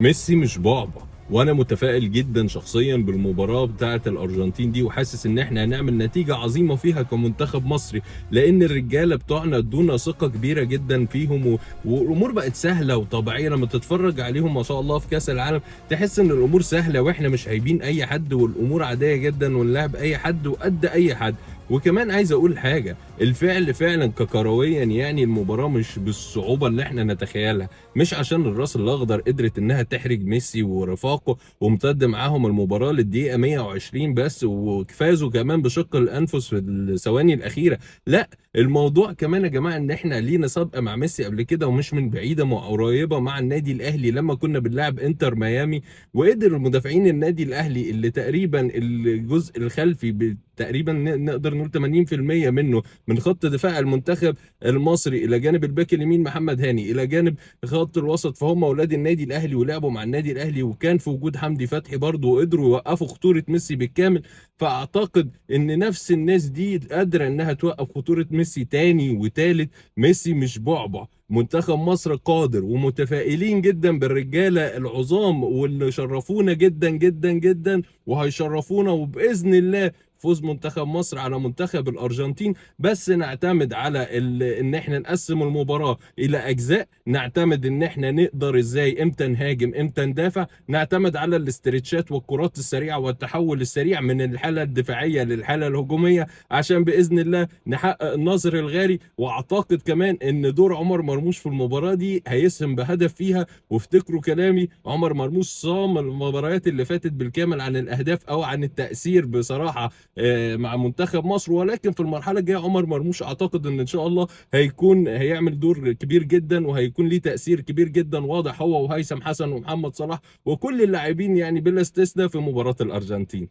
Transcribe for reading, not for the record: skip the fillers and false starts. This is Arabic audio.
ميسي مش بعبع، وانا متفائل جدا شخصيا بالمباراه بتاعه الارجنتين دي، وحاسس ان احنا هنعمل نتيجه عظيمه فيها كمنتخب مصري، لان الرجاله بتوعنا ادونا ثقه كبيره جدا فيهم والامور بقت سهله وطبيعيه. لما تتفرج عليهم ما شاء الله في كاس العالم تحس ان الامور سهله، واحنا مش هايبين اي حد، والامور عاديه جدا، ونلعب اي حد وقد اي حد. وكمان عايز اقول حاجه، الفعل فعلا ككرويا يعني المباراه مش بالصعوبه اللي احنا نتخيلها، مش عشان الراس الاخضر قدرت انها تحرج ميسي ورفاقه وامتد معاهم المباراه للدقيقه 120 بس، وفازوا كمان بشق الانفس في الثواني الاخيره. لا، الموضوع كمان يا جماعه ان احنا لينا سابقه مع ميسي قبل كده، ومش من بعيده قريبه، مع النادي الاهلي لما كنا بنلعب انتر ميامي، وقدر مدافعين النادي الاهلي اللي تقريبا الجزء الخلفي تقريبا نقدر نقول 80% منه من خط دفاع المنتخب المصري، الى جانب الباك اليمين محمد هاني، الى جانب خط الوسط، فهم اولاد النادي الاهلي ولعبوا مع النادي الاهلي، وكان في وجود حمدي فتحي برضه، وقدروا يوقفوا خطوره ميسي بالكامل. فاعتقد ان نفس الناس دي قادره انها توقف خطوره ميسي تاني وتالت. ميسي مش بعبع، منتخب مصر قادر، ومتفائلين جدا بالرجاله العظام واللي شرفونا جدا جدا جدا وهيشرفونا، وباذن الله فوز منتخب مصر على منتخب الارجنتين. بس نعتمد على ان احنا نقسم المباراه الى اجزاء، نعتمد ان احنا نقدر ازاي، امتى نهاجم امتى ندافع، نعتمد على الاسترتشات والكرات السريعه والتحول السريع من الحاله الدفاعيه للحاله الهجوميه، عشان باذن الله نحقق النصر الغالي. واعتقد كمان ان دور عمر مرموش في المباراه دي هيسهم بهدف فيها. وافتكروا كلامي، عمر مرموش صام المباريات اللي فاتت بالكامل عن الاهداف او عن التاثير بصراحه مع منتخب مصر. ولكن في المرحله الجايه عمر مرموش اعتقد ان شاء الله هيعمل دور كبير جدا، وهيكون ليه تاثير كبير جدا واضح، هو وهيثم حسن ومحمد صلاح وكل اللاعبين يعني بلا استثناء في مباراه الارجنتين.